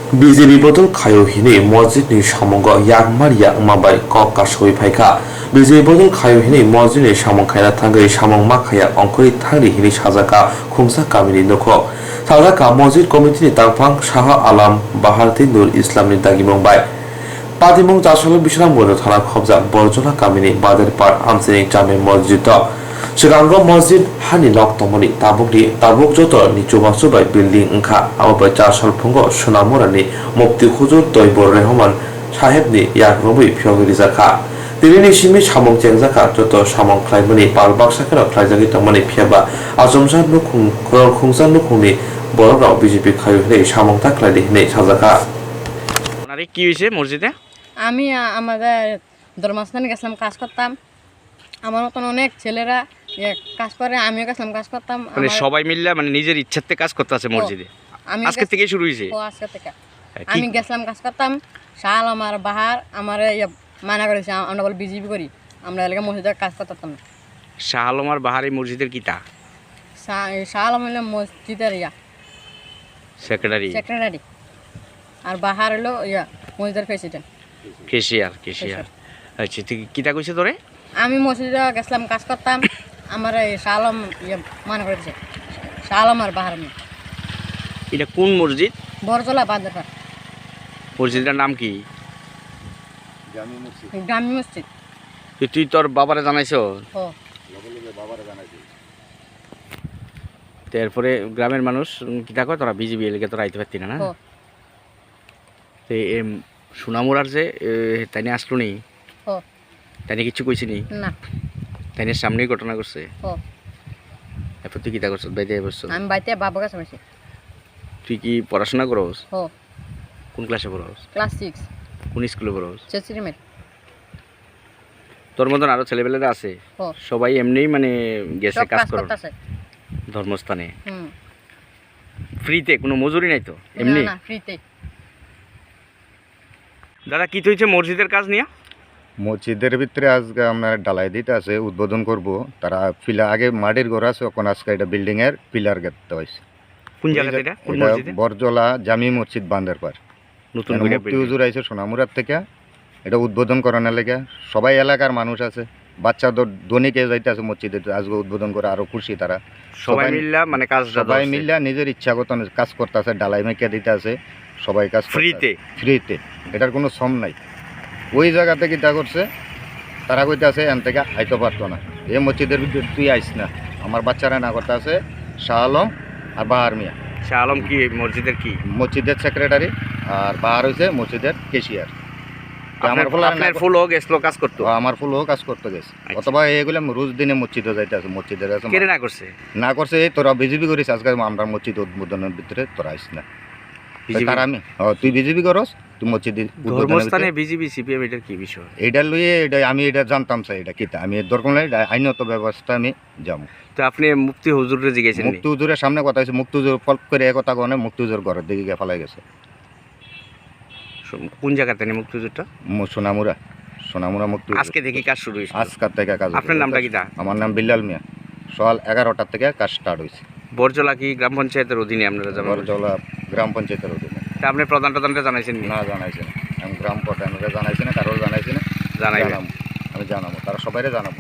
BJP botol khayo hini mosjid ni samong yakmar yakma bai kok kasoi phaika BJP botol khayo hini mosjid ni samong khaina thangai samong ma khaya ongkori thangri hini sajaka khungsa kamini nokho sajaka mosjid committee ni tangphang Shaha Alam Baharti Nur Islam ni dagimong bai Patimong Jasalo Bisram Bono Thana Khobja Borjola Kamini Bader Par Amsini Jame Mosjid Sekarang Mosjid Hani Lok Tomoni Tabuk Joto ni Coba Sobai Building Engka Awabai Jasal Punggo Sunamurani Mukti Huzur Toibor Rehman Sahib ni Yak Robi Pyogiri Zaka Dirini Simi Samong Jengzaka Joto Samong Klaimani Palbak Sakara Klaizagi Tomani Piaba Azumsan Nukung Khungsan Nukuni Borok BJP Khayu Hne Samong Takladi Hne Sajaka ওনারে কি হয়েছে মসজিদে? আমি আমাদের ধর্মস্থানে গেছিলাম কাজ করতাম। আমার মতন অনেক ছেলেরা কাজ করে, আমিও গেছিলাম কাজ করতাম। মানে সবাই মিলে মানে নিজের ইচ্ছাতে কাজ করতে আছে মসজিদে। আজকে থেকে শুরু হয়েছে? আজকে থেকে আমি গেছিলাম কাজ করতাম। শাল আমার বাহার আমার মানা করেছে আমরা বল বিজেপি করি, আমরা এলাকা মসজিদে কাজ করতাম না। শাহ আলম আর বাহারি মসজিদের কিতা? শাহ আলম হলো মসজিদের সেক্রেটারি আর বাহার হলো মসজিদের প্রেসিডেন্ট কেশিয়ার। আচ্ছা তুই কিতা কইছে তোরে? আমি মসজিদে গেছিলাম কাজ করতাম, আমার শাহ আলম মানা করেছে, শাহ আলম আর বাহার। এটা কোন মসজিদ? বরজলা বাজার। মসজিদের নাম কি? গ্রামী মসজিদ। তুই তোর বাবারে জানাইছো? তারপরে গ্রামের মানুষ কিতা কয় তোরা বিজেপি এলাকা তোরা আইতে পারতি না? সোনামুরার যে তাই নিয়ে আসলো নি, তাই নিয়ে কিছু কইছি নি? তাই নিয়ে সামনেই ঘটনা করছে। এরপর তুই কিতা করছ? বাইতে বসছ? আমি বাইতে বাবার কাছে বসি। তুই কি পড়াশোনা করস? কোন ক্লাসে পড়স? ক্লাস 6। কোন স্কুলে পড়স? চেচিরিমের। তোর মতন আরো ছেলেপেলেরা আছে? সবাই এমনিই মানে গেছে কাজ করতে ধর্মস্থানে? ফ্রিতে? কোনো মজুরি নাই তো? এমনি না, ফ্রিতে। দাদা কি হয়েছে মসজিদের কাজ নিয়ে? মসজিদের ভিতরে আজকে আমরা ডালাই দিতে আছে, উদ্বোধন করব। তারা আগে মাটির ঘর আছে, এখন আজকে এটা বিল্ডিং এর পিলার গাঁথতে হয়েছে। কোন জায়গাতে এটা? কোন মসজিদে? বরজলা জামি মসজিদ বান্দার পার। নতুন মুফতি হুজুর আইছে সোনামুরার থেকে, এটা উদ্বোধন করানোর লেগে সবাই এলাকার মানুষ আছে, বাচ্চা দনিকে যাইতে আছে মসজিদে আজকে উদ্বোধন করে, আরো খুশি তারা। সবাই মিল্লা মানে কাজ সবাই মিল্লা নিজের ইচ্ছাগত কাজ করতে আছে, ডালাই মেকে দিতে আছে সবাই কাজ ফ্রিতে। এটার কোনো শ্রম নাই। ওই জায়গাতে কিতা করছে তারা কইতে আছে এন থেকে আইতে পারতো না, এই মসজিদের ভিতরে তুই আইস না। আমার বাচ্চারা না করতে আছে শাহ আলম আর বাহার মিয়া। শাহ আলম কি মসজিদের কি? মসজিদের সেক্রেটারি, আর বাহার হয়েছে মসজিদের কেশিয়ার। আমার ফুলও গেছিল কাজ করতো? আমার ফুলও কাজ করতে গেছে। অথবা এগুলো রোজ দিনে মসজিদে যাইতে আছে, মসজিদের কাছে না করছে তোরা বিজেপি করিস, আজকে আমরা মসজিদ উদ্বোধনের ভিতরে তোরা আইস না। তার আমি তুই বিজেপি করস, তুই মসজিদ ধর্মস্থানে বিজেপি সিপিএম এটার কি বিষয়? এইটা লইয়ে এটা আমি এটা জানতাম স্যার, এটা কিতা আমি দরকার নাই আইনত ব্যবস্থা আমি যাবো। তো আপনি মুফতি হুজুরে জিজ্ঞেসেন? মুফতি হুজুরের সামনে কথা হয়েছে, মুফতি হুজুর ফল্প করে কথা কনে মুফতি হুজুর ঘরের দিকে গিয়ে ফেলাই গেছে। কোন জায়গাতে মুফতি হুজুরটা? সোনামুরা মুফতি। আজকে থেকে কাজ শুরু হয়েছে? আজকের থেকে কাজ। আপনার নামটা কি? আমার নাম বিল্লাল মিয়া। সকাল 11টার থেকে কাজ স্টার্ট হয়েছে। বরজলা কি গ্রাম পঞ্চায়েতের অধীনে? আপনারা যাবেন? বরজলা গ্রাম পঞ্চায়েতের অধীনে। তা আপনি প্রধানটা জানাইছেন না? জানাইছেন আমি গ্রাম প্রধানকে জানাইছি না, কারোর জানাইছি না। আমি জানাবো, তারা সবাইরে জানাবো।